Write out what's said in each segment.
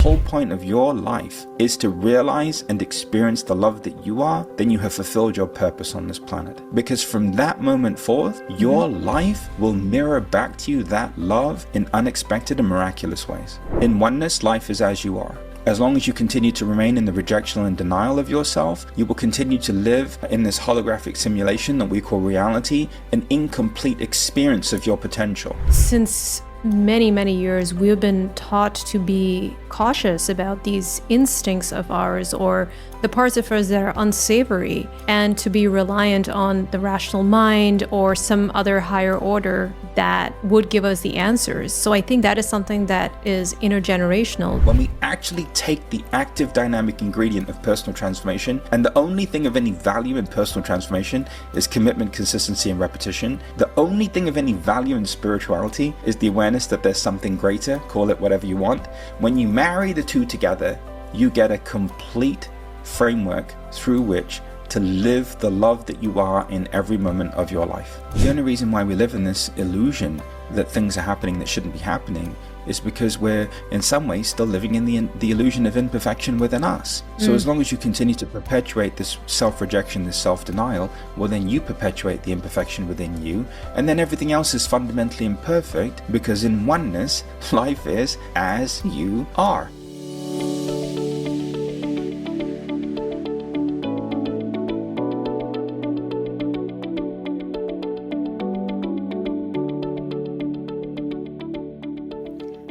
whole point of your life is to realize and experience the love that you are, then you have fulfilled your purpose on this planet. Because from that moment forth, your life will mirror back to you that love in unexpected and miraculous ways. In oneness, life is as you are. As long as you continue to remain in the rejection and denial of yourself, you will continue to live in this holographic simulation that we call reality, an incomplete experience of your potential. Since many years, we've been taught to be cautious about these instincts of ours or the parts of us that are unsavory, and to be reliant on the rational mind or some other higher order that would give us the answers. So I think that is something that is intergenerational. When we actually take the active dynamic ingredient of personal transformation, and the only thing of any value in personal transformation is commitment, consistency, and repetition. The only thing of any value in spirituality is the awareness that there's something greater, call it whatever you want. When you marry the two together, you get a complete framework through which to live the love that you are in every moment of your life. The only reason why we live in this illusion that things are happening that shouldn't be happening is because we're in some ways still living in the illusion of imperfection within us. So as long as you continue to perpetuate this self-rejection, this self-denial, well then you perpetuate the imperfection within you, and then everything else is fundamentally imperfect, because in oneness, life is as you are.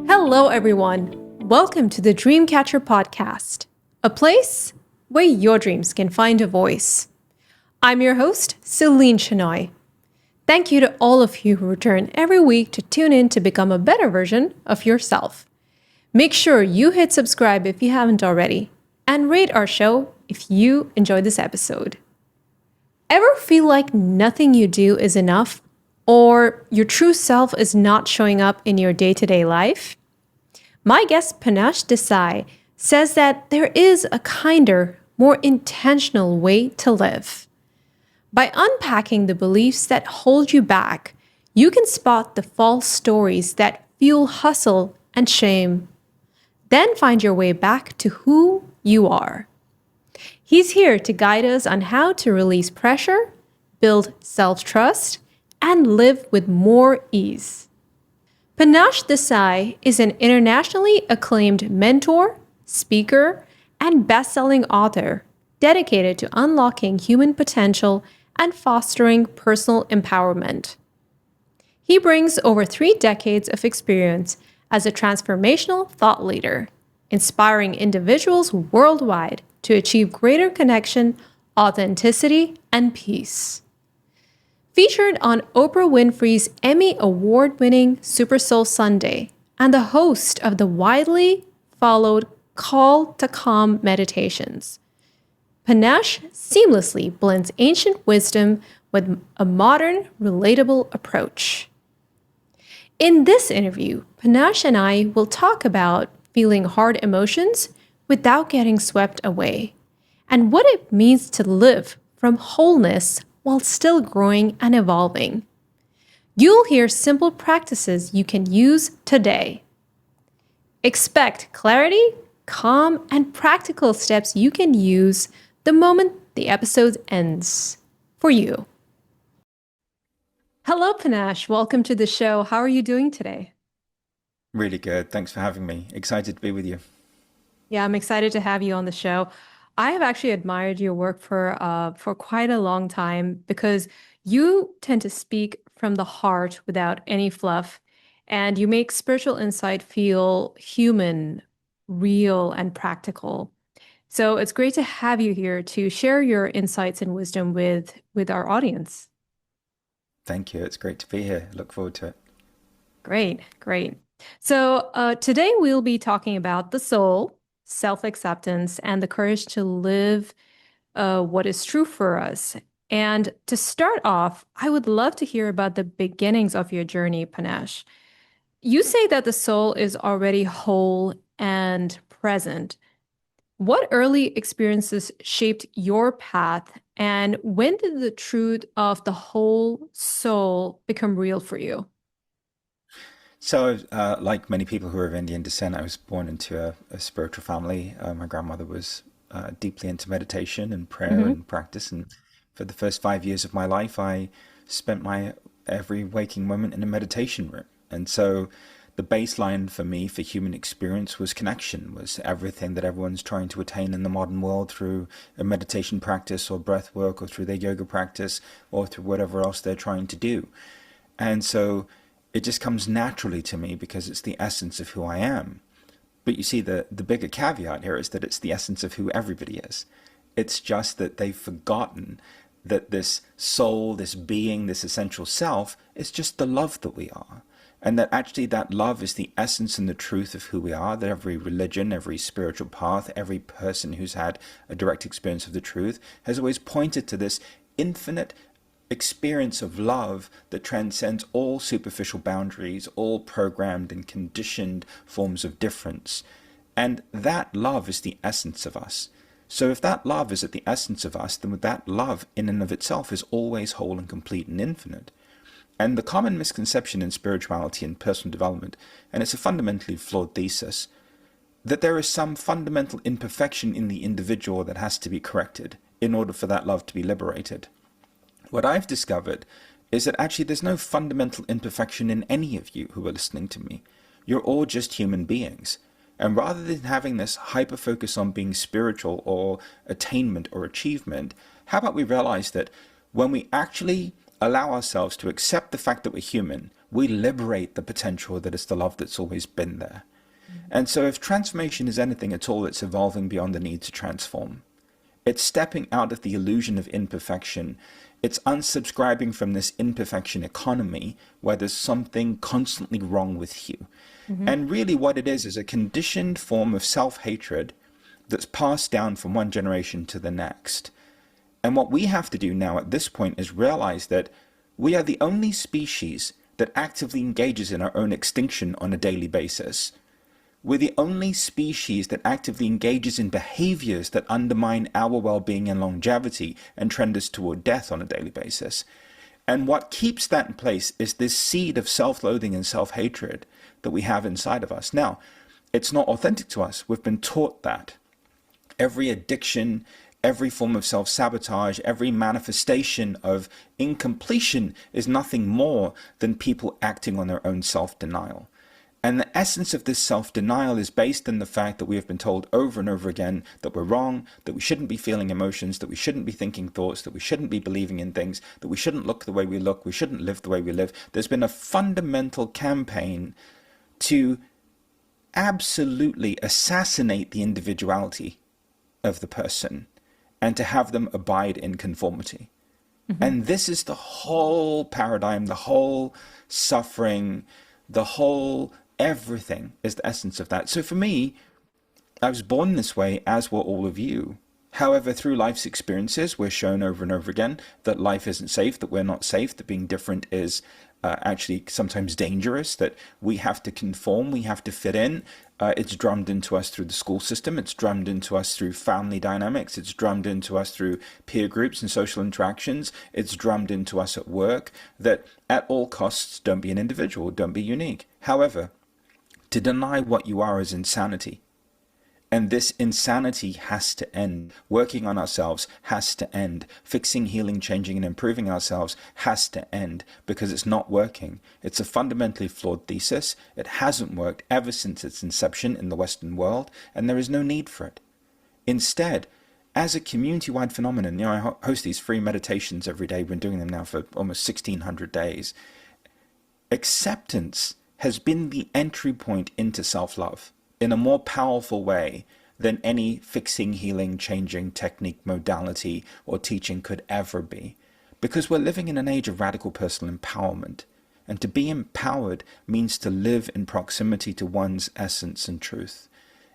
Hello, everyone. Welcome to the Dreamcatcher podcast, a place where your dreams can find a voice. I'm your host, Celine Chenoy. Thank you to all of you who return every week to tune in to become a better version of yourself. Make sure you hit subscribe if you haven't already, and rate our show if you enjoyed this episode. Ever feel like nothing you do is enough, or your true self is not showing up in your day-to-day life? My guest Panache Desai says that there is a kinder, more intentional way to live. By unpacking the beliefs that hold you back, you can spot the false stories that fuel hustle and shame. Then find your way back to who you are. He's here to guide us on how to release pressure, build self-trust, and live with more ease. Panache Desai is an internationally acclaimed mentor, speaker, and best-selling author dedicated to unlocking human potential and fostering personal empowerment. He brings over 3 decades of experience as a transformational thought leader, inspiring individuals worldwide to achieve greater connection, authenticity, and peace. Featured on Oprah Winfrey's Emmy award-winning Super Soul Sunday, and the host of the widely followed Call to Calm meditations, Panache seamlessly blends ancient wisdom with a modern, relatable approach. In this interview, Panache and I will talk about feeling hard emotions without getting swept away, and what it means to live from wholeness while still growing and evolving. You'll hear simple practices you can use today. Expect clarity, calm, and practical steps you can use the moment the episode ends for you. Hello, Panache. Welcome to the show. How are you doing today? Really good. Thanks for having me. Excited to be with you. Yeah, I'm excited to have you on the show. I have actually admired your work for quite a long time, because you tend to speak from the heart without any fluff, and you make spiritual insight feel human, real, and practical. So it's great to have you here to share your insights and wisdom with our audience. Thank you. It's great to be here. Look forward to it. Great. So today we'll be talking about the soul, self-acceptance, and the courage to live what is true for us. And to start off, I would love to hear about the beginnings of your journey, Panache. You say that the soul is already whole and present. What early experiences shaped your path, and when did the truth of the whole soul become real for you? So, like many people who are of Indian descent, I was born into a spiritual family. My grandmother was deeply into meditation and prayer Mm-hmm. and practice. And for the first 5 years of my life, I spent my every waking moment in a meditation room. And so the baseline for me for human experience was connection, was everything that everyone's trying to attain in the modern world through a meditation practice or breath work or through their yoga practice or through whatever else they're trying to do. And so it just comes naturally to me because it's the essence of who I am. But you see, the bigger caveat here is that it's the essence of who everybody is. It's just that they've forgotten that this soul, this being, this essential self is just the love that we are. And that actually that love is the essence and the truth of who we are, that every religion, every spiritual path, every person who's had a direct experience of the truth has always pointed to this infinite experience of love that transcends all superficial boundaries, all programmed and conditioned forms of difference. And that love is the essence of us. So if that love is at the essence of us, then that love in and of itself is always whole and complete and infinite. And the common misconception in spirituality and personal development, and it's a fundamentally flawed thesis, that there is some fundamental imperfection in the individual that has to be corrected in order for that love to be liberated. What I've discovered is that actually there's no fundamental imperfection in any of you who are listening to me. You're all just human beings. And rather than having this hyper-focus on being spiritual or attainment or achievement, how about we realize that when we actually allow ourselves to accept the fact that we're human, we liberate the potential that is the love that's always been there. And so if transformation is anything at all, it's evolving beyond the need to transform. It's stepping out of the illusion of imperfection. It's unsubscribing from this imperfection economy where there's something constantly wrong with you. And really what it is a conditioned form of self-hatred that's passed down from one generation to the next. And what we have to do now at this point is realize that we are the only species that actively engages in our own extinction on a daily basis. We're the only species that actively engages in behaviors that undermine our well-being and longevity and trend us toward death on a daily basis. And what keeps that in place is this seed of self-loathing and self-hatred that we have inside of us. Now, it's not authentic to us. We've been taught that. Every addiction, every form of self-sabotage, every manifestation of incompletion is nothing more than people acting on their own self-denial. And the essence of this self-denial is based in the fact that we have been told over and over again that we're wrong, that we shouldn't be feeling emotions, that we shouldn't be thinking thoughts, that we shouldn't be believing in things, that we shouldn't look the way we look, we shouldn't live the way we live. There's been a fundamental campaign to absolutely assassinate the individuality of the person and to have them abide in conformity. And this is the whole paradigm, the whole suffering, the whole everything is the essence of that. So for me, I was born this way, as were all of you. However, through life's experiences, we're shown over and over again that life isn't safe, that we're not safe, that being different is actually sometimes dangerous, that we have to conform, we have to fit in. It's drummed into us through the school system, it's drummed into us through family dynamics, it's drummed into us through peer groups and social interactions, it's drummed into us at work, that at all costs, don't be an individual, don't be unique. However, to deny what you are is insanity. And this insanity has to end. Working on ourselves has to end. Fixing, healing, changing, and improving ourselves has to end because it's not working. It's a fundamentally flawed thesis. It hasn't worked ever since its inception in the Western world, and there is no need for it. Instead, as a community-wide phenomenon, I host these free meditations every day. We've been doing them now for almost 1,600 days. Acceptance has been the entry point into self-love in a more powerful way than any fixing, healing, changing technique, modality, or teaching could ever be. Because we're living in an age of radical personal empowerment. And to be empowered means to live in proximity to one's essence and truth.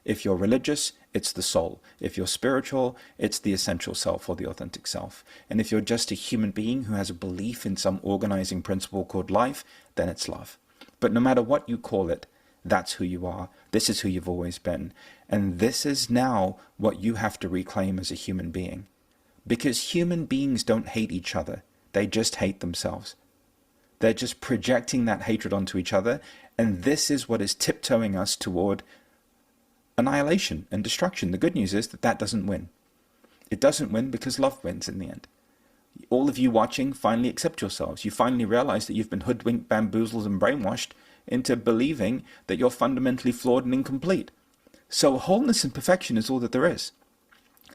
If you're religious, it's the soul. If you're spiritual, it's the essential self or the authentic self. And if you're just a human being who has a belief in some organizing principle called life, then it's love. But no matter what you call it, that's who you are. This is who you've always been. And this is now what you have to reclaim as a human being. Because human beings don't hate each other. They just hate themselves. They're just projecting that hatred onto each other And this is what is tiptoeing us toward annihilation and destruction. The good news is that that doesn't win. It doesn't win because love wins in the end. All of you watching finally accept yourselves. You finally realize that you've been hoodwinked, bamboozled, and brainwashed into believing that you're fundamentally flawed and incomplete. So wholeness and perfection is all that there is.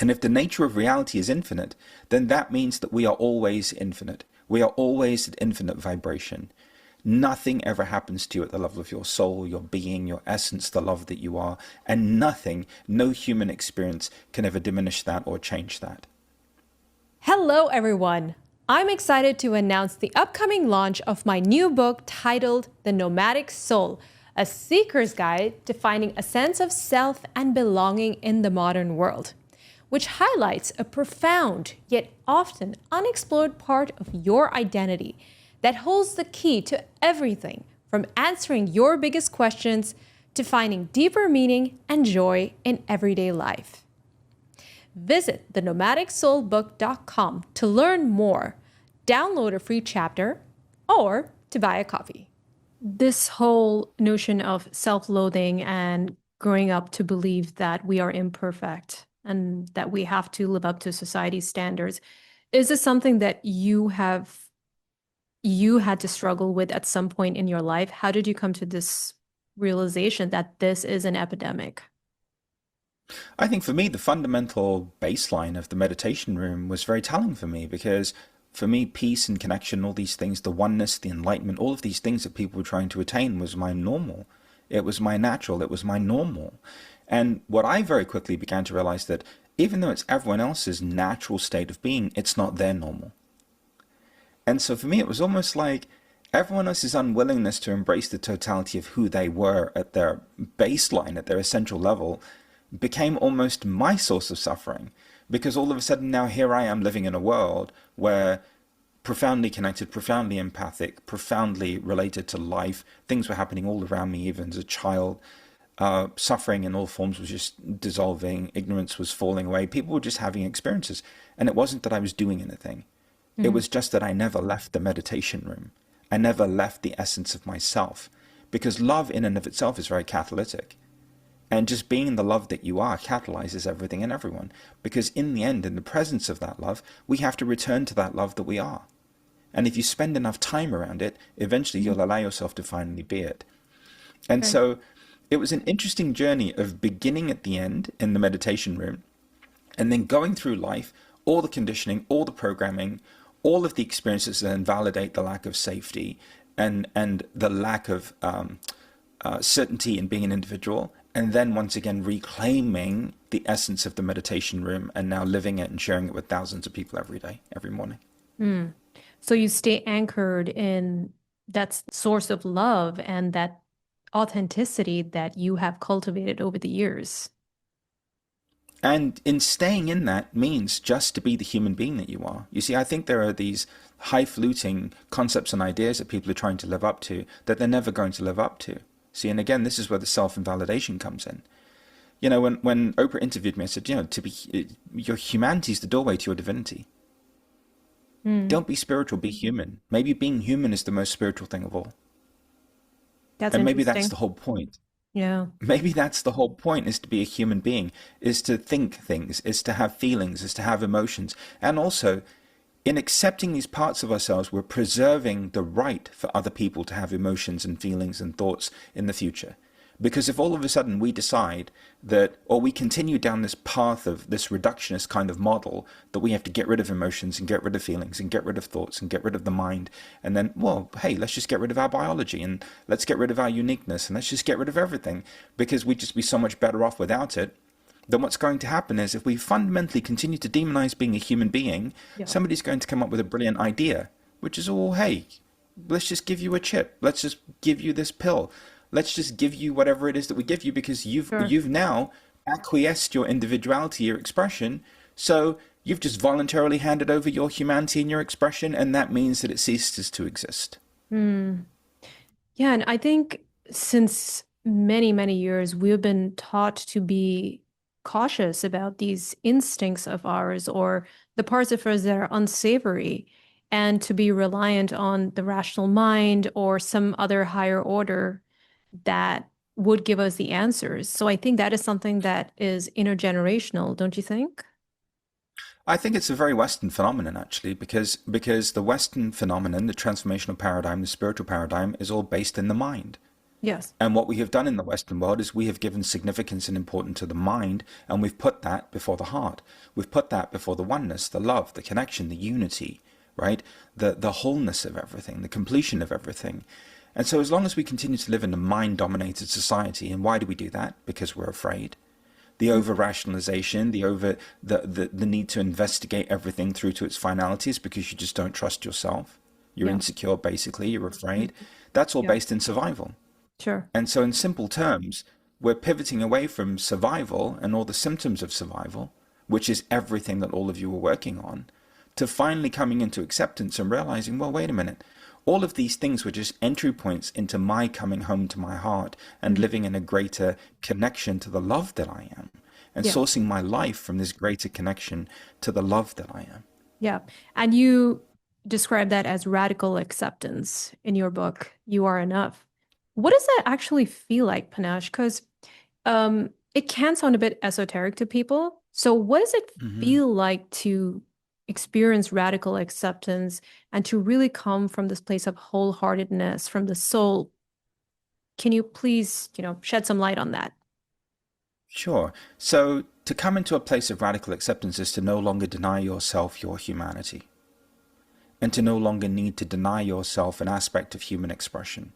And if the nature of reality is infinite, then that means that we are always infinite. We are always at infinite vibration. Nothing ever happens to you at the level of your soul, your being, your essence, the love that you are. And nothing, no human experience can ever diminish that or change that. Hello, everyone. I'm excited to announce the upcoming launch of my new book titled The Nomadic Soul, a seeker's guide to finding a sense of self and belonging in the modern world, which highlights a profound yet often unexplored part of your identity that holds the key to everything from answering your biggest questions to finding deeper meaning and joy in everyday life. Visit thenomadicsoulbook.com to learn more, download a free chapter, or to buy a copy. This whole notion of self-loathing and growing up to believe that we are imperfect and that we have to live up to society's standards, is this something that you had to struggle with at some point in your life? How did you come to this realization that this is an epidemic? I think for me, the fundamental baseline of the meditation room was very telling for me, because for me, peace and connection, all these things, the oneness, the enlightenment, all of these things that people were trying to attain was my normal. It was my natural. It was my normal. And what I very quickly began to realize that even though it's everyone else's natural state of being, it's not their normal. And so for me, it was almost like everyone else's unwillingness to embrace the totality of who they were at their baseline, at their essential level, became almost my source of suffering. Because all of a sudden now here I am living in a world where profoundly connected, profoundly empathic, profoundly related to life, things were happening all around me, even as a child. Suffering in all forms was just dissolving. Ignorance was falling away. People were just having experiences. And it wasn't that I was doing anything. It was just that I never left the meditation room. I never left the essence of myself. Because love in and of itself is very catalytic. And just being the love that you are catalyzes everything and everyone. Because in the end, in the presence of that love, we have to return to that love that we are. And if you spend enough time around it, eventually you'll allow yourself to finally be it. And so it was an interesting journey of beginning at the end in the meditation room, and then going through life, all the conditioning, all the programming, all of the experiences that invalidate the lack of safety and the lack of certainty in being an individual, and then once again reclaiming the essence of the meditation room and now living it and sharing it with thousands of people every day, every morning. So you stay anchored in that source of love and that authenticity that you have cultivated over the years. And in staying in that means just to be the human being that you are. You see, I think there are these highfalutin concepts and ideas that people are trying to live up to that they're never going to live up to. See, and again, this is where the self-invalidation comes in. You know, when Oprah interviewed me, I said, you know, your humanity is the doorway to your divinity. Don't be spiritual, be human. Maybe being human is the most spiritual thing of all. And maybe that's the whole point. Yeah. Maybe that's the whole point, is to be a human being, is to think things, is to have feelings, is to have emotions. And also, in accepting these parts of ourselves, we're preserving the right for other people to have emotions and feelings and thoughts in the future. Because if all of a sudden we decide that, or we continue down this path of this reductionist kind of model, that we have to get rid of emotions and get rid of feelings and get rid of thoughts and get rid of the mind, and then, well, hey, let's just get rid of our biology and let's get rid of our uniqueness and let's just get rid of everything because we'd just be so much better off without it, then what's going to happen is if we fundamentally continue to demonize being a human being, somebody's going to come up with a brilliant idea, which is, oh, hey, let's just give you a chip. Let's just give you this pill. Let's just give you whatever it is that we give you because you've now acquiesced your individuality, your expression. So you've just voluntarily handed over your humanity and your expression, and that means that it ceases to exist. Yeah, and I think since many, many years, we've been taught to be cautious about these instincts of ours or the parts of us that are unsavory, and to be reliant on the rational mind or some other higher order that would give us the answers. So I think that is something that is intergenerational, don't you think? I think it's a very Western phenomenon, actually, because the Western phenomenon, the transformational paradigm, the spiritual paradigm, is all based in the mind. Yes. And what we have done in the Western world is we have given significance and importance to the mind, and we've put that before the heart. We've put that before the oneness, the love, the connection, the unity, right? The wholeness of everything, the completion of everything. And so as long as we continue to live in a mind-dominated society, and why do we do that? Because we're afraid. The over-rationalization, the need to investigate everything through to its finalities because you just don't trust yourself. You're Yeah. insecure, basically. You're afraid. That's all Yeah. based in survival. Sure. And so in simple terms, we're pivoting away from survival and all the symptoms of survival, which is everything that all of you are working on, to finally coming into acceptance and realizing, well, wait a minute. All of these things were just entry points into my coming home to my heart and living in a greater connection to the love that I am, and Yeah. sourcing my life from this greater connection to the love that I am. Yeah. And you describe that as radical acceptance in your book, You Are Enough. What does that actually feel like, Panache? Because it can sound a bit esoteric to people. So, what does it Hmm. feel like to experience radical acceptance and to really come from this place of wholeheartedness from the soul? Can you please, shed some light on that? Sure. So to come into a place of radical acceptance is to no longer deny yourself your humanity, and to no longer need to deny yourself an aspect of human expression.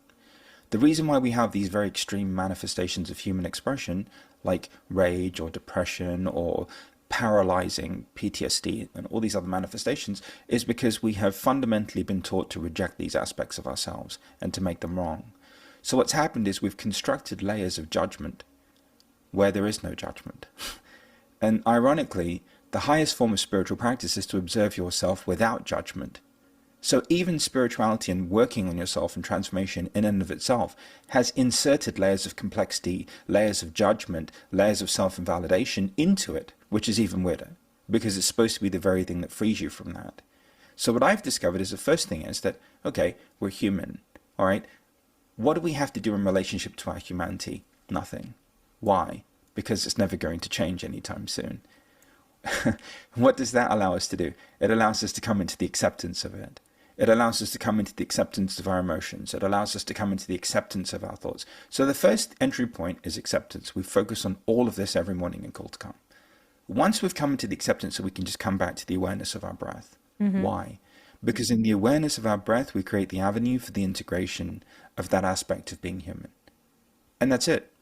The reason why we have these very extreme manifestations of human expression, like rage or depression or paralyzing PTSD and all these other manifestations, is because we have fundamentally been taught to reject these aspects of ourselves and to make them wrong. So what's happened is we've constructed layers of judgment where there is no judgment. And ironically, the highest form of spiritual practice is to observe yourself without judgment. So even spirituality and working on yourself and transformation in and of itself has inserted layers of complexity, layers of judgment, layers of self-invalidation into it, which is even weirder, because it's supposed to be the very thing that frees you from that. So what I've discovered is the first thing is that, okay, we're human, all right? What do we have to do in relationship to our humanity? Nothing. Why? Because it's never going to change anytime soon. What does that allow us to do? It allows us to come into the acceptance of it. It allows us to come into the acceptance of our emotions. It allows us to come into the acceptance of our thoughts. So the first entry point is acceptance. We focus on all of this every morning in Call to Come. Once we've come into the acceptance, so we can just come back to the awareness of our breath. Mm-hmm. Why? Because in the awareness of our breath, we create the avenue for the integration of that aspect of being human. And that's it.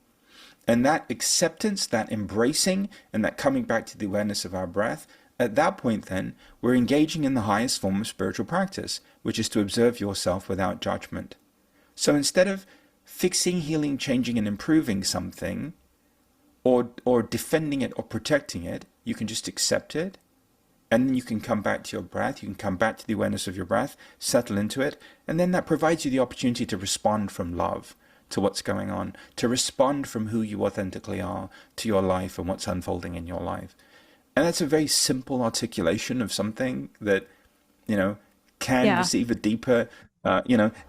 And that acceptance, that embracing, and that coming back to the awareness of our breath, at that point then, we're engaging in the highest form of spiritual practice, which is to observe yourself without judgment. So instead of fixing, healing, changing, and improving something, or defending it or protecting it, you can just accept it, and then you can come back to your breath, you can come back to the awareness of your breath, settle into it, and then that provides you the opportunity to respond from love to what's going on, to respond from who you authentically are to your life and what's unfolding in your life. And that's a very simple articulation of something that, can Yeah. receive a deeper,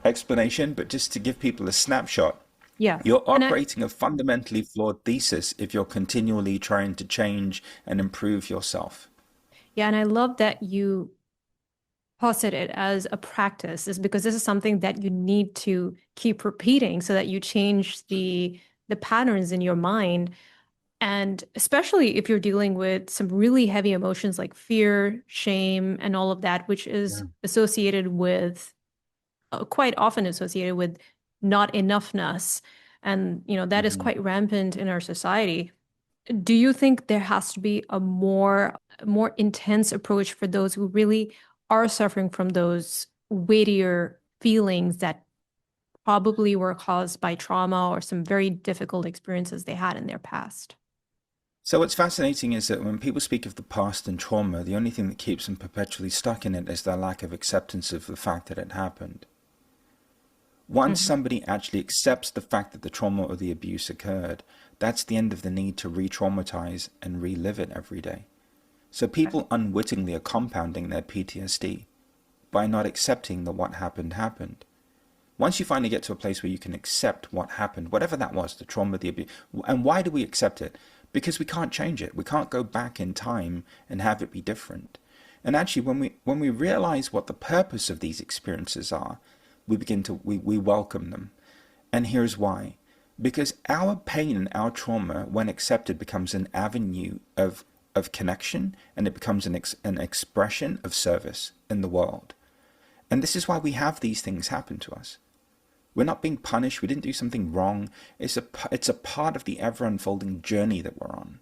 explanation, but just to give people a snapshot. Yeah. You're And I, operating a fundamentally flawed thesis if you're continually trying to change and improve yourself. yeah, and I love that you posit it as a practice is because this is something that you need to keep repeating so that you change the patterns in your mind. And especially if you're dealing with some really heavy emotions like fear, shame, and all of that, which is Yeah. associated with quite often associated with not enoughness. And, that is Hmm. quite rampant in our society. Do you think there has to be a more intense approach for those who really are suffering from those weightier feelings that probably were caused by trauma or some very difficult experiences they had in their past? So what's fascinating is that when people speak of the past and trauma, the only thing that keeps them perpetually stuck in it is their lack of acceptance of the fact that it happened. Once Hmm. somebody actually accepts the fact that the trauma or the abuse occurred, that's the end of the need to re-traumatize and relive it every day. So people unwittingly are compounding their PTSD by not accepting that what happened happened. Once you finally get to a place where you can accept what happened, whatever that was, the trauma, the abuse, and why do we accept it? Because we can't change it. We can't go back in time and have it be different. And actually, when we realize what the purpose of these experiences are, we welcome them. And here's why. Because our pain and our trauma, when accepted, becomes an avenue of connection, and it becomes an expression of service in the world. And this is why we have these things happen to us. We're not being punished. We didn't do something wrong. It's a part of the ever-unfolding journey that we're on.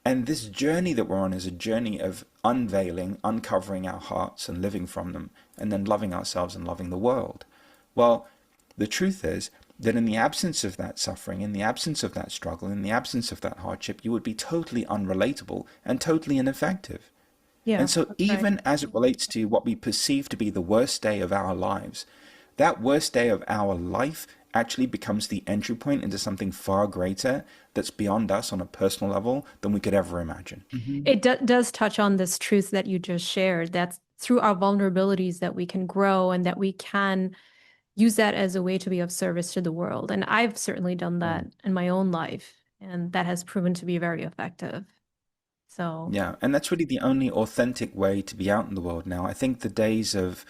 And this journey that we're on is a journey of unveiling, uncovering our hearts and living from them, and then loving ourselves and loving the world. Well, the truth is that in the absence of that suffering, in the absence of that struggle, in the absence of that hardship, you would be totally unrelatable and totally ineffective. Yeah, And so that's even right. as it relates to what we perceive to be the worst day of our lives, that worst day of our life actually becomes the entry point into something far greater that's beyond us on a personal level than we could ever imagine. It does touch on this truth that you just shared. That's through our vulnerabilities that we can grow and that we can use that as a way to be of service to the world. And I've certainly done that Right. in my own life, and that has proven to be very effective. So, Yeah, and that's really the only authentic way to be out in the world now. I think the days of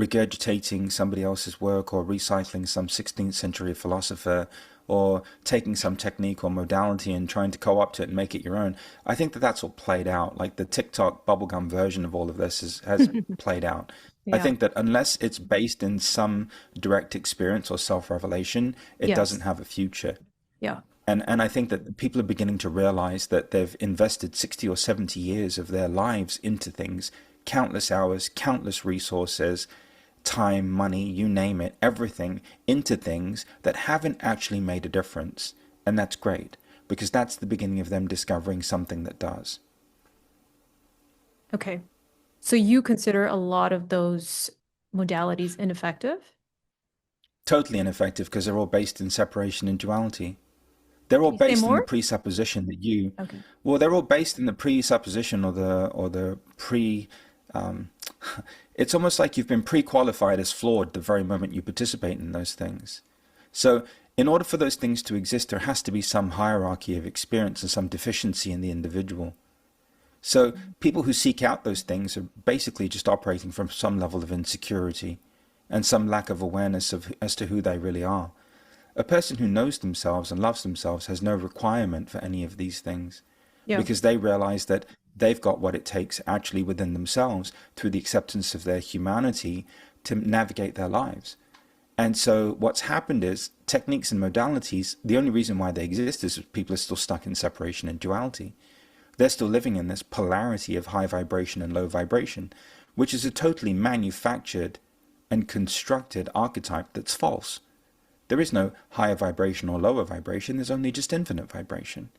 regurgitating somebody else's work or recycling some 16th century philosopher or taking some technique or modality and trying to co-opt it and make it your own, I think that that's all played out. Like the TikTok bubblegum version of all of this has played out. I yeah. think that unless it's based in some direct experience or self-revelation, it doesn't Yes. have a future. Yeah. And I think that people are beginning to realize that they've invested 60 or 70 years of their lives into things, countless hours, countless resources, time, money, you name it, everything into things that haven't actually made a difference. And that's great, because that's the beginning of them discovering something that does. Okay. So you consider a lot of those modalities ineffective? Totally ineffective because they're all based in separation and duality. They're all Can you say based in the more? presupposition that you, Okay. well, they're all based in the presupposition or the pre. Um, it's almost like you've been pre-qualified as flawed the very moment you participate in those things. So, in order for those things to exist, there has to be some hierarchy of experience and some deficiency in the individual. So, people who seek out those things are basically just operating from some level of insecurity and some lack of awareness of as to who they really are. A person who knows themselves and loves themselves has no requirement for any of these things Yeah. because they realize that they've got what it takes actually within themselves through the acceptance of their humanity to navigate their lives. And so what's happened is techniques and modalities, the only reason why they exist is people are still stuck in separation and duality. They're still living in this polarity of high vibration and low vibration, which is a totally manufactured and constructed archetype that's false. There is no higher vibration or lower vibration, there's only just infinite vibration.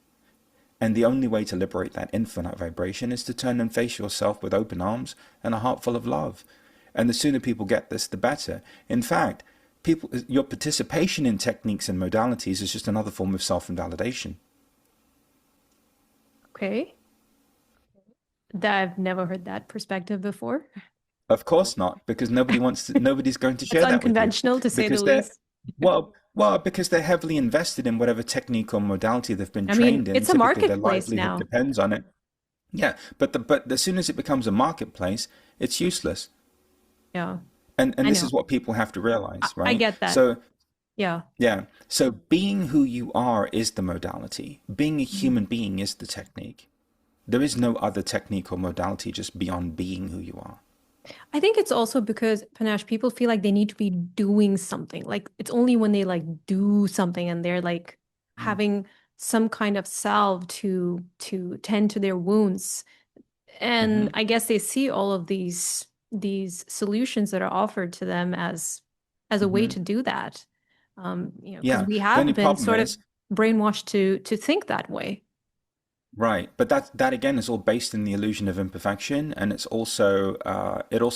And the only way to liberate that infinite vibration is to turn and face yourself with open arms and a heart full of love. And the sooner people get this, the better. In fact, your participation in techniques and modalities is just another form of self-invalidation. Okay. That I've never heard that perspective before. Of course not, because nobody's going to That's share that with you. unconventional to say the Because they're, least. because they're heavily invested in whatever technique or modality they've been I mean, trained in. it's a Typically, their marketplace livelihood now. depends on it. Yeah, but as soon as it becomes a marketplace, it's useless. Yeah, And I this know. is what people have to realize, I right? get that. So Yeah. yeah, so being who you are is the modality. Being a Mhm. human being is the technique. There is no other technique or modality just beyond being who you are. I think it's also because, Panache, people feel like they need to be doing something. Like it's only when they like do something and they're like having some kind of salve to tend to their wounds. And Mm-hmm. I guess they see all of these solutions that are offered to them as a way Mm-hmm. to do that. Because Yeah, we the only have been problem sort of is, brainwashed to think that way. right, but that again is all based in the illusion of imperfection, and it also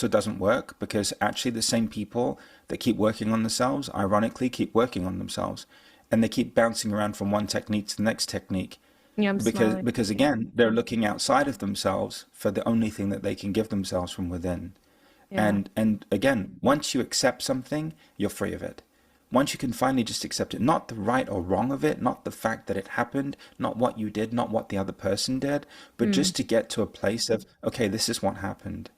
doesn't work because actually the same people that keep working on themselves, ironically, keep working on themselves, and they keep bouncing around from one technique to the next technique Yeah, I'm because smiling. because again they're looking outside of themselves for the only thing that they can give themselves from within. Yeah. And again, once you accept something, you're free of it. once you can finally just accept it, not the right or wrong of it, not the fact that it happened, not what you did, not what the other person did, but Mm. just to get to a place of, okay, this is what happened.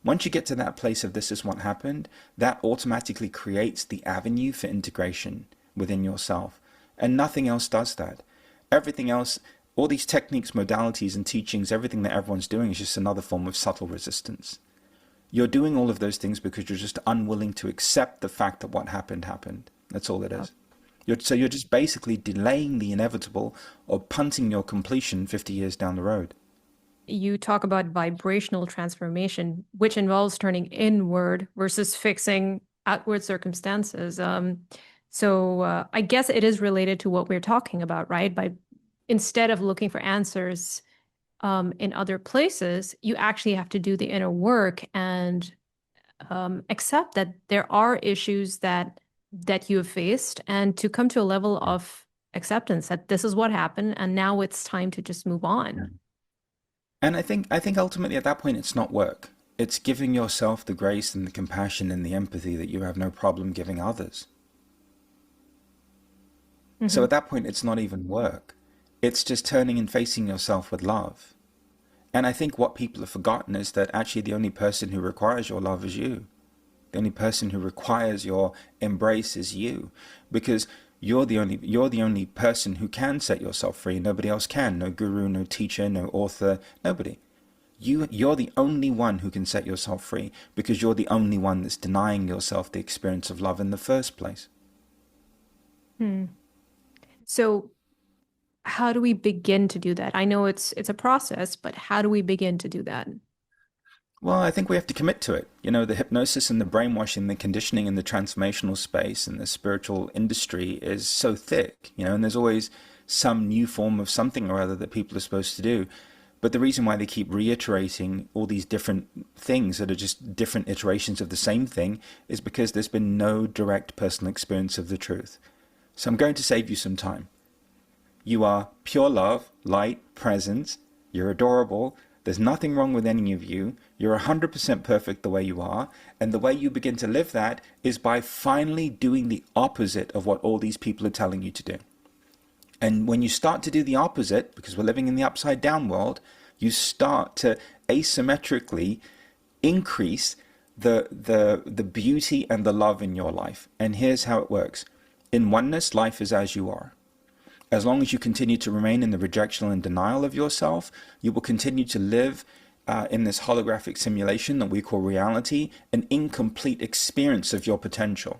Once you get to that place of this is what happened, that automatically creates the avenue for integration within yourself. And nothing else does that. Everything else, all these techniques, modalities, and teachings, everything that everyone's doing is just another form of subtle resistance. You're doing all of those things because you're just unwilling to accept the fact that what happened happened. That's all it is. So you're just basically delaying the inevitable or punting your completion 50 years down the road. You talk about vibrational transformation, which involves turning inward versus fixing outward circumstances. So I guess it is related to what we're talking about, right? By instead of looking for answers in other places, you actually have to do the inner work and accept that there are issues that you have faced, and to come to a level of acceptance that this is what happened, and now it's time to just move Yeah. on. And I think ultimately at that point it's not work. It's giving yourself the grace and the compassion and the empathy that you have no problem giving others. So Hmm. at that point it's not even work. It's just turning and facing yourself with love. And I think what people have forgotten is that actually the only person who requires your love is you. The only person who requires your embrace is you, because you're the only person who can set yourself free. Nobody else can. No guru, no teacher, no author, nobody. You're the only one who can set yourself free because you're the only one that's denying yourself the experience of love in the first place. Hmm. So how do we begin to do that? I know it's a process, but how do we begin to do that? Well, I think we have to commit to it. You know, the hypnosis and the brainwashing, the conditioning in the transformational space and the spiritual industry is so thick, and there's always some new form of something or other that people are supposed to do. But the reason why they keep reiterating all these different things that are just different iterations of the same thing is because there's been no direct personal experience of the truth. So I'm going to save you some time. You are pure love, light, presence. You're adorable. There's nothing wrong with any of you. You're 100% perfect the way you are. And the way you begin to live that is by finally doing the opposite of what all these people are telling you to do. And when you start to do the opposite, because we're living in the upside down world, you start to asymmetrically increase the beauty and the love in your life. And here's how it works. In oneness, life is as you are. As long as you continue to remain in the rejection and denial of yourself, you will continue to live in this holographic simulation that we call reality, an incomplete experience of your potential.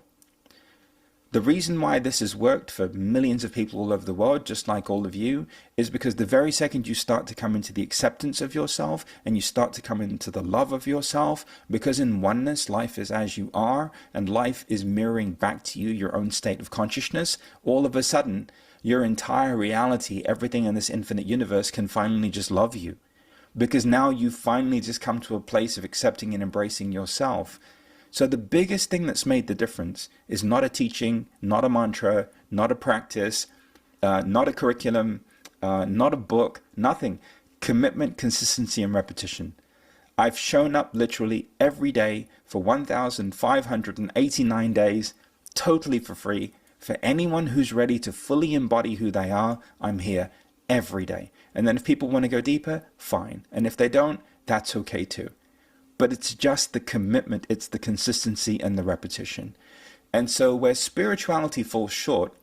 The reason why this has worked for millions of people all over the world, just like all of you, is because the very second you start to come into the acceptance of yourself and you start to come into the love of yourself, because in oneness, life is as you are, and life is mirroring back to you your own state of consciousness, all of a sudden, your entire reality, everything in this infinite universe can finally just love you. Because now you've finally just come to a place of accepting and embracing yourself. So the biggest thing that's made the difference is not a teaching, not a mantra, not a practice, not a curriculum, not a book, nothing. Commitment, consistency, and repetition. I've shown up literally every day for 1,589 days, totally for free. For anyone who's ready to fully embody who they are, I'm here every day. And then if people want to go deeper, fine. And if they don't, that's okay too. But it's just the commitment, it's the consistency and the repetition. And so where spirituality falls short,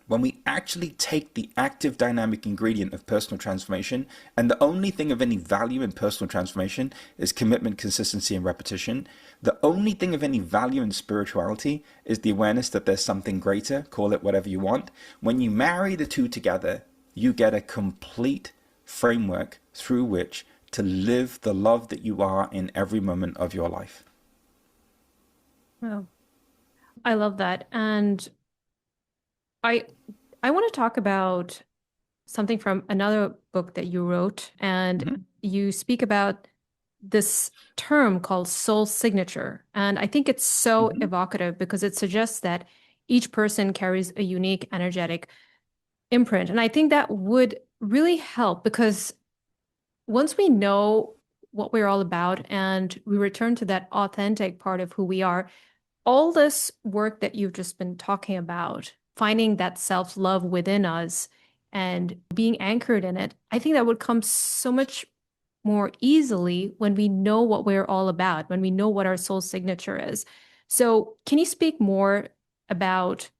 when we actually take the active dynamic ingredient of personal transformation, and the only thing of any value in personal transformation is commitment, consistency, and repetition. The only thing of any value in spirituality is the awareness that there's something greater, call it whatever you want. When you marry the two together, you get a complete framework through which to live the love that you are in every moment of your life. Oh, I love that. And I I want to talk about something from another book that you wrote, and Mhm. you speak about this term called soul signature. And I think it's so Mhm. evocative because it suggests that each person carries a unique energetic imprint. And I think that would really help because once we know what we're all about and we return to that authentic part of who we are, all this work that you've just been talking about, finding that self-love within us and being anchored in it, I think that would come so much more easily when we know what we're all about, when we know what our soul signature is. So, can you speak more about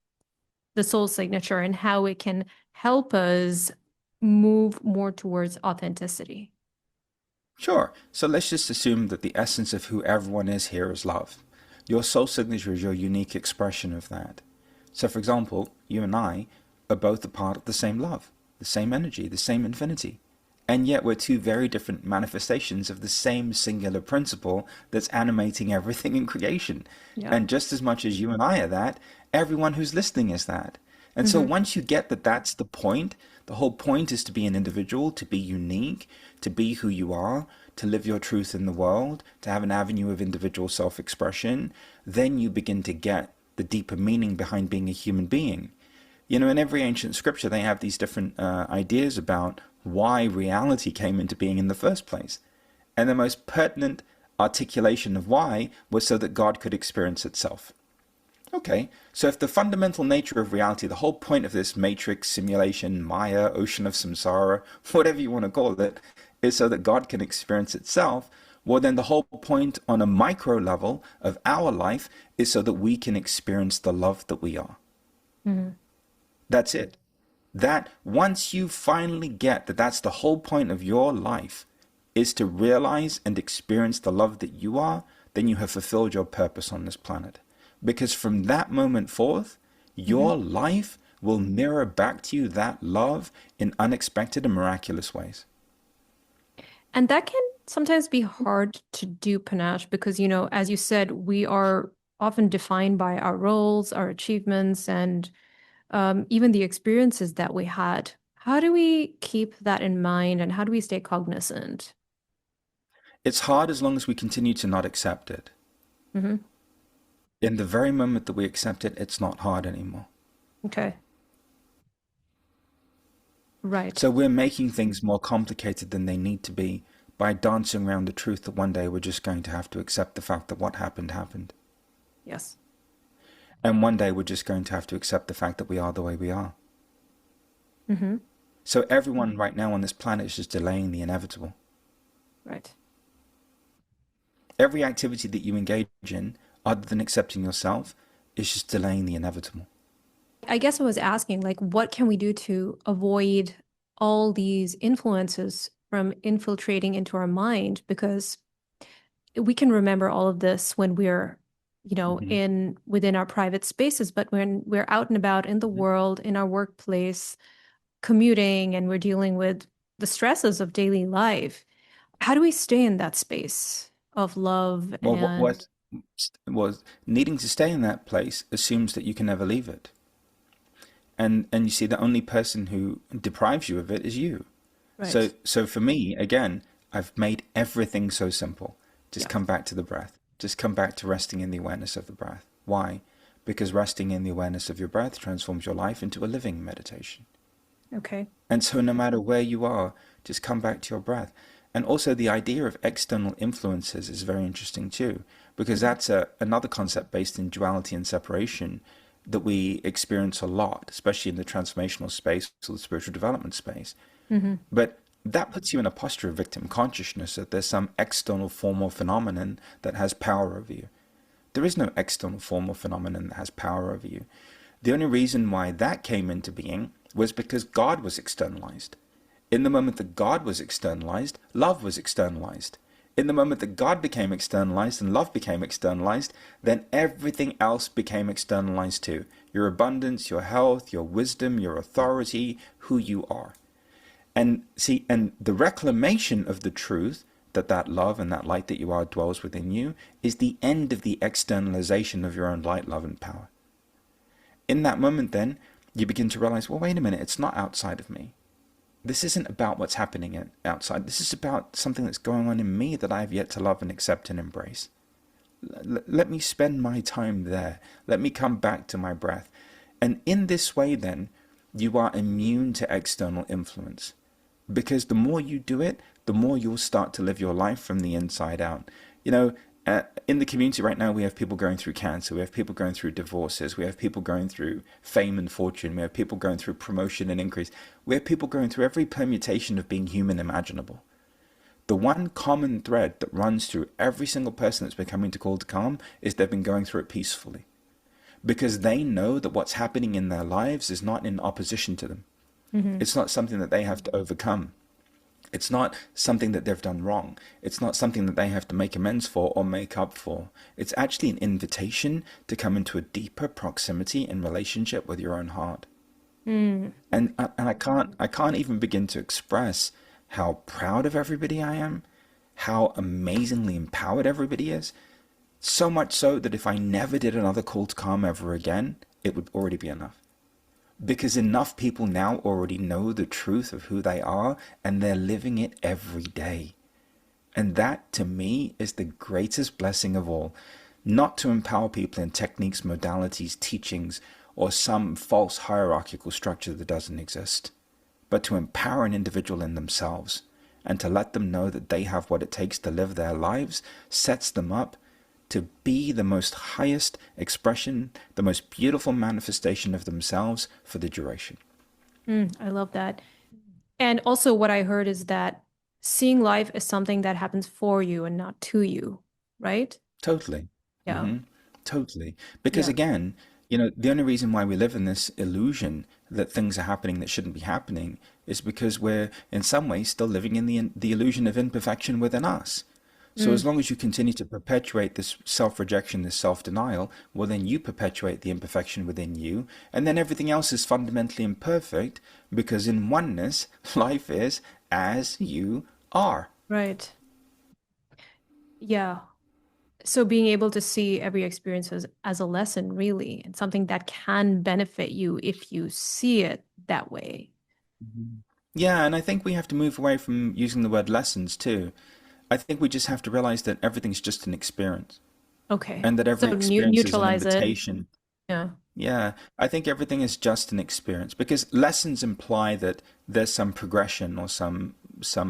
the soul signature and how it can help us move more towards authenticity? Sure. So let's just assume that the essence of who everyone is here is love. Your soul signature is your unique expression of that. So, for example, you and I are both a part of the same love, the same energy, the same infinity. And yet we're two very different manifestations of the same singular principle that's animating everything in creation. Yeah. And just as much as you and I are that, everyone who's listening is that. And so Mm-hmm. once you get that that's the whole point is to be an individual, to be unique, to be who you are, to live your truth in the world, to have an avenue of individual self-expression, then you begin to get the deeper meaning behind being a human being. You know, in every ancient scripture, they have these different ideas about why reality came into being in the first place. And the most pertinent articulation of why was so that God could experience itself. Okay, so if the fundamental nature of reality, the whole point of this matrix, simulation, Maya, ocean of samsara, whatever you want to call it, is so that God can experience itself, well, then the whole point on a micro level of our life is so that we can experience the love that we are. Mm-hmm. That's it. That once you finally get that that's the whole point of your life is to realize and experience the love that you are, then you have fulfilled your purpose on this planet. Because from that moment forth, Mm-hmm. your life will mirror back to you that love in unexpected and miraculous ways. And that can sometimes be hard to do, Panache, because, as you said, we are often defined by our roles, our achievements, and even the experiences that we had. How do we keep that in mind and how do we stay cognizant? It's hard as long as we continue to not accept it. Mm-hmm. In the very moment that we accept it, it's not hard anymore. Okay. Right. So we're making things more complicated than they need to be by dancing around the truth that one day we're just going to have to accept the fact that what happened happened. Yes. And one day we're just going to have to accept the fact that we are the way we are. Mm-hmm. So everyone right now on this planet is just delaying the inevitable. Right. Every activity that you engage in, other than accepting yourself, is just delaying the inevitable. I guess I was asking, like, what can we do to avoid all these influences from infiltrating into our mind? Because we can remember all of this when we're, Mm-hmm. in within our private spaces, but when we're out and about in the world, in our workplace, commuting, and we're dealing with the stresses of daily life, how do we stay in that space of love Well, what and was needing to stay in that place assumes that you can never leave it. And you see, the only person who deprives you of it is you. right? So for me, again, I've made everything so simple. Just Yeah. come back to the breath. Just come back to resting in the awareness of the breath. Why? Because resting in the awareness of your breath transforms your life into a living meditation. Okay. And so no matter where you are, just come back to your breath. And also the idea of external influences is very interesting too, because that's another concept based in duality and separation that we experience a lot, especially in the transformational space or the spiritual development space. Mm-hmm. But that puts you in a posture of victim consciousness, that there's some external form or phenomenon that has power over you. There is no external form or phenomenon that has power over you. The only reason why that came into being was because God was externalized. In the moment that God was externalized, love was externalized. In the moment that God became externalized and love became externalized, then everything else became externalized too. Your abundance, your health, your wisdom, your authority, who you are. And see, and the reclamation of the truth that that love and that light that you are dwells within you is the end of the externalization of your own light, love, and power. In that moment, then, you begin to realize, well, wait a minute, it's not outside of me. This isn't about what's happening outside. This is about something that's going on in me that I have yet to love and accept and embrace. Let me spend my time there. Let me come back to my breath. And in this way, then, you are immune to external influence. Because the more you do it, the more you'll start to live your life from the inside out. You know, In the community right now, we have people going through cancer, we have people going through divorces, we have people going through fame and fortune, we have people going through promotion and increase, we have people going through every permutation of being human imaginable. The one common thread that runs through every single person that's been coming to Call to Calm is they've been going through it peacefully. Because they know that what's happening in their lives is not in opposition to them. Mm-hmm. It's not something that they have to overcome. It's not something that they've done wrong. It's not something that they have to make amends for or make up for. It's actually an invitation to come into a deeper proximity and relationship with your own heart. Mm. And I can't even begin to express how proud of everybody I am, how amazingly empowered everybody is. So much so that if I never did another Call to Calm ever again, it would already be enough. Because enough people now already know the truth of who they are, and they're living it every day. And that, to me, is the greatest blessing of all. Not to empower people in techniques, modalities, teachings, or some false hierarchical structure that doesn't exist, but to empower an individual in themselves, and to let them know that they have what it takes to live their lives, sets them up to be the most highest expression, the most beautiful manifestation of themselves for the duration. I love that. And also what I heard is that seeing life as something that happens for you and not to you, right? Totally. Yeah. Totally. Because Yeah. again, the only reason why we live in this illusion that things are happening that shouldn't be happening is because we're in some ways still living in the illusion of imperfection within us. So as long as you continue to perpetuate this self-rejection, this self-denial, well, then you perpetuate the imperfection within you, and then everything else is fundamentally imperfect, because in oneness, life is as you are. Right. Yeah. So being able to see every experience as a lesson, really, and something that can benefit you if you see it that way. Yeah, and I think we have to move away from using the word lessons too. I think we just have to realize that everything's just an experience, Okay. and that So every experience is an neutralize it. invitation. Yeah. Yeah, I think everything is just an experience, because lessons imply that there's some progression or some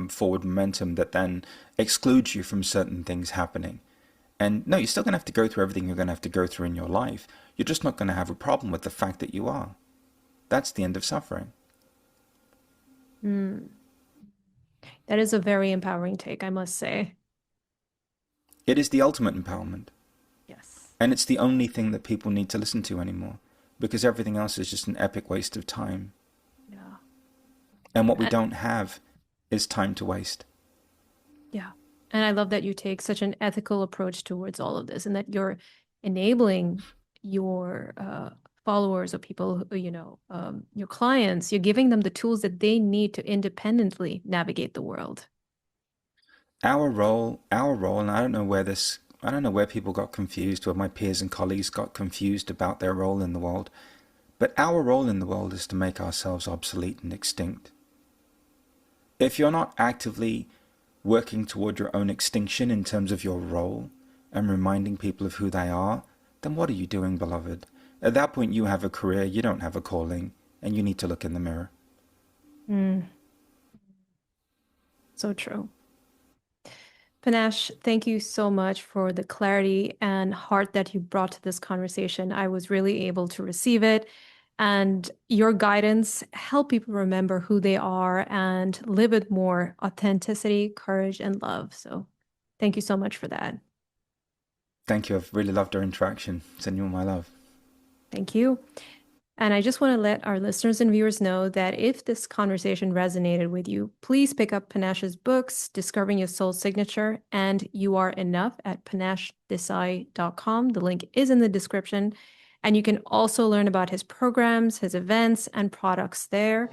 forward momentum that then excludes you from certain things happening. And no, you're still going to have to go through everything you're going to have to go through in your life. You're just not going to have a problem with the fact that you are. That's the end of suffering. Mm. That is a very empowering take, I must say. It is the ultimate empowerment. Yes. And it's the only thing that people need to listen to anymore, because everything else is just an epic waste of time. Yeah. And what we And, don't have is time to waste. yeah. And I love that you take such an ethical approach towards all of this, and that you're enabling your followers or people, your clients, you're giving them the tools that they need to independently navigate the world. Our role, and I don't know where people got confused, where my peers and colleagues got confused about their role in the world, but our role in the world is to make ourselves obsolete and extinct. If you're not actively working toward your own extinction in terms of your role and reminding people of who they are, then what are you doing, beloved? At that point, you have a career, you don't have a calling, and you need to look in the mirror. Mm, so true. Panache, thank you so much for the clarity and heart that you brought to this conversation. I was really able to receive it, and your guidance help people remember who they are and live with more authenticity, courage, and love. So thank you so much for that. Thank you. I've really loved our interaction. Send you all my love. Thank you. And I just want to let our listeners and viewers know that if this conversation resonated with you, please pick up Panache's books, Discovering Your Soul Signature and You Are Enough at panachedesai.com. The link is in the description. And you can also learn about his programs, his events, and products there.